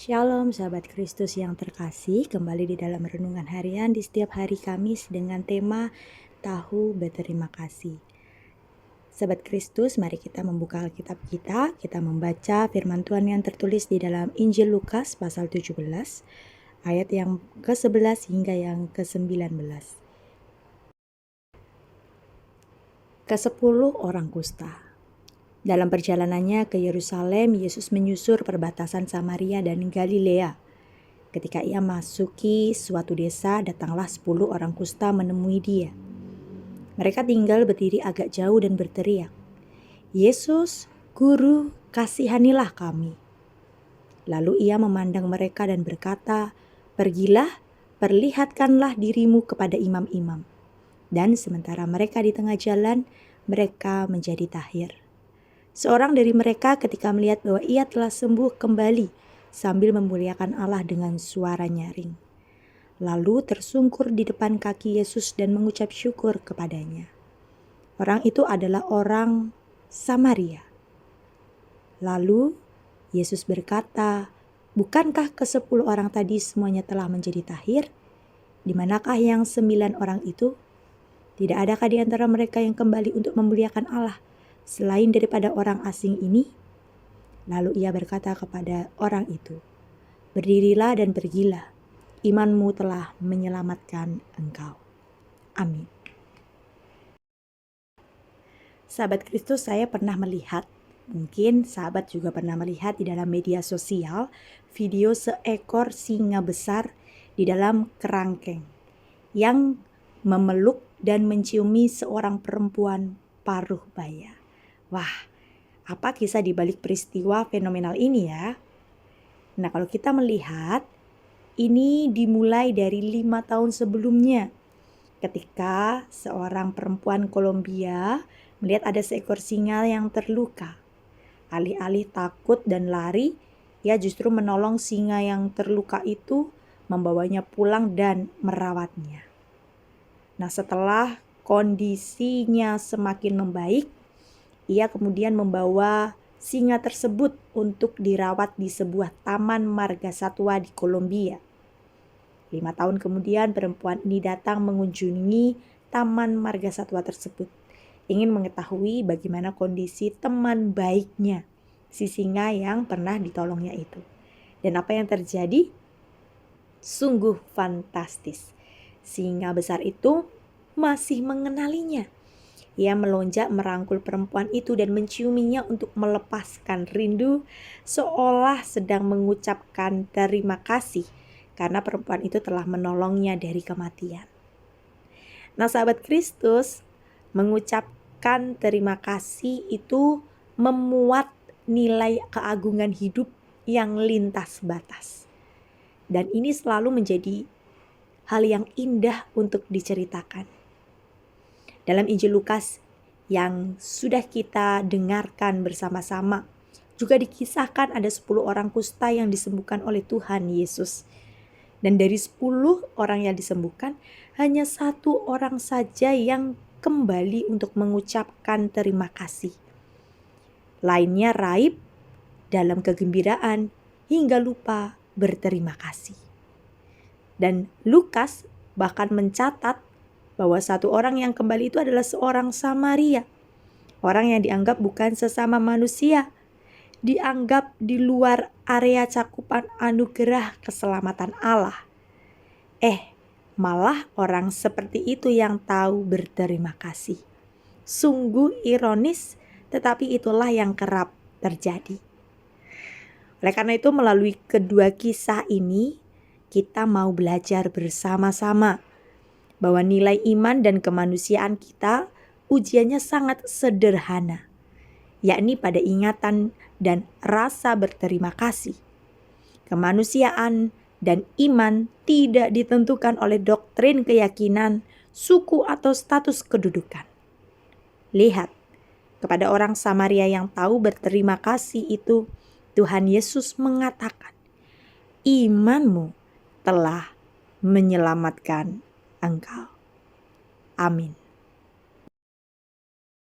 Shalom sahabat Kristus yang terkasih, kembali di dalam renungan harian di setiap hari Kamis dengan tema Tahu Berterima Kasih. Sahabat Kristus, mari kita membuka Alkitab kita membaca firman Tuhan yang tertulis di dalam Injil Lukas pasal 17, ayat yang ke-11 hingga yang ke-19. Ke-10 orang kusta. Dalam perjalanannya ke Yerusalem, Yesus menyusur perbatasan Samaria dan Galilea. Ketika ia masuki suatu desa, datanglah 10 orang kusta menemui dia. Mereka tinggal berdiri agak jauh dan berteriak, "Yesus, Guru, kasihanilah kami." Lalu ia memandang mereka dan berkata, "Pergilah, perlihatkanlah dirimu kepada imam-imam." Dan sementara mereka di tengah jalan, mereka menjadi tahir. Seorang dari mereka ketika melihat bahwa ia telah sembuh kembali sambil memuliakan Allah dengan suara nyaring. Lalu tersungkur di depan kaki Yesus dan mengucap syukur kepadanya. Orang itu adalah orang Samaria. Lalu Yesus berkata, "Bukankah ke-10 orang tadi semuanya telah menjadi tahir? Di manakah yang 9 orang itu? Tidak adakah di antara mereka yang kembali untuk memuliakan Allah selain daripada orang asing ini?" Lalu ia berkata kepada orang itu, "Berdirilah dan pergilah, imanmu telah menyelamatkan engkau." Amin. Sahabat Kristus, saya pernah melihat, mungkin sahabat juga pernah melihat di dalam media sosial, video seekor singa besar di dalam kerangkeng yang memeluk dan menciumi seorang perempuan paruh baya. Wah, apa kisah di balik peristiwa fenomenal ini ya? Nah, kalau kita melihat, ini dimulai dari 5 tahun sebelumnya. Ketika seorang perempuan Kolombia melihat ada seekor singa yang terluka. Alih-alih takut dan lari, ia justru menolong singa yang terluka itu, membawanya pulang dan merawatnya. Nah, setelah kondisinya semakin membaik, ia kemudian membawa singa tersebut untuk dirawat di sebuah taman marga satwa di Kolombia. 5 tahun kemudian perempuan ini datang mengunjungi taman marga satwa tersebut, ingin mengetahui bagaimana kondisi teman baiknya, si singa yang pernah ditolongnya itu. Dan apa yang terjadi? Sungguh fantastis. Singa besar itu masih mengenalinya. Ia melonjak merangkul perempuan itu dan menciuminya untuk melepaskan rindu, seolah sedang mengucapkan terima kasih karena perempuan itu telah menolongnya dari kematian. Nah, sahabat Kristus, mengucapkan terima kasih itu memuat nilai keagungan hidup yang lintas batas. Dan ini selalu menjadi hal yang indah untuk diceritakan. Dalam Injil Lukas yang sudah kita dengarkan bersama-sama, juga dikisahkan ada 10 orang kusta yang disembuhkan oleh Tuhan Yesus. Dan dari 10 orang yang disembuhkan, hanya 1 orang saja yang kembali untuk mengucapkan terima kasih. Lainnya raib dalam kegembiraan hingga lupa berterima kasih. Dan Lukas bahkan mencatat bahwa 1 orang yang kembali itu adalah seorang Samaria. Orang yang dianggap bukan sesama manusia, dianggap di luar area cakupan anugerah keselamatan Allah. Malah orang seperti itu yang tahu berterima kasih. Sungguh ironis, tetapi itulah yang kerap terjadi. Oleh karena itu, melalui kedua kisah ini, kita mau belajar bersama-sama bahwa nilai iman dan kemanusiaan kita ujiannya sangat sederhana, yakni pada ingatan dan rasa berterima kasih. Kemanusiaan dan iman tidak ditentukan oleh doktrin keyakinan, suku atau status kedudukan. Lihat, kepada orang Samaria yang tahu berterima kasih itu, Tuhan Yesus mengatakan, "Imanmu telah menyelamatkan engkau." Amin.